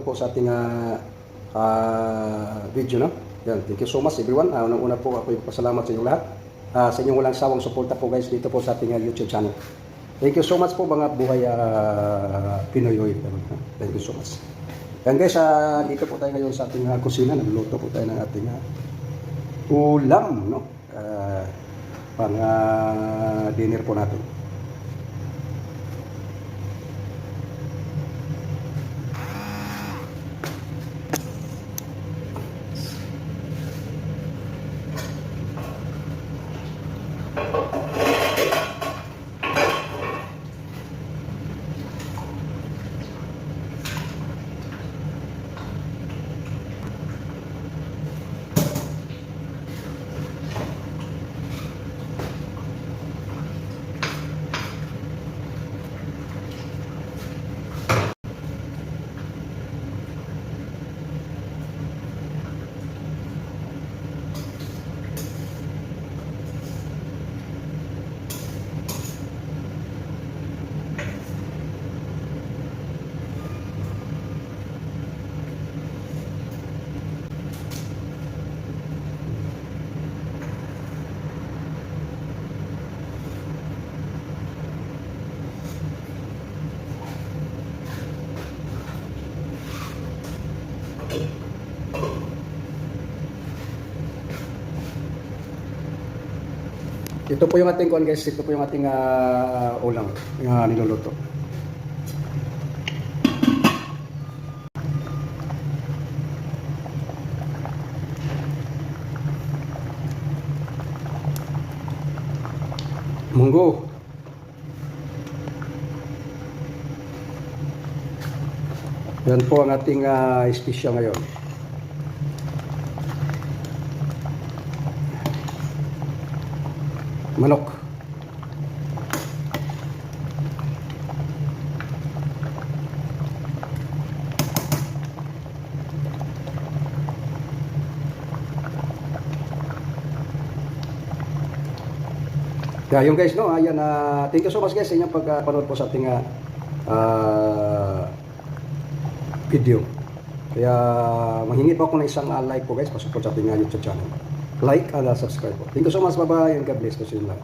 po sa ating video, no? Yan, thank you so much everyone. Unang-una po ako yung pasalamat sa inyong lahat. Sa inyong walang sawang suporta po guys dito po sa ating YouTube channel. Thank you so much po mga buhay Pinoy OFW. Thank you so much. Yan guys, dito po tayo ngayon sa ating kusina. Nagluluto po tayo ng ating ulam, no? Pang dinner po natin. Ito po yung ating kuan guys, ito po yung ating ulam na niluluto. Munggo. Yan po ang ating espisya ngayon. Manok. Kaya yung guys, no, ayan, thank you so much guys sa inyong pagpanood po sa ating video. Kaya manghingi po ako ng isang like po guys, pasupport sa ating YouTube channel. Like and subscribe po. Thank you so much, bye-bye, and God bless po sa inyo lahat.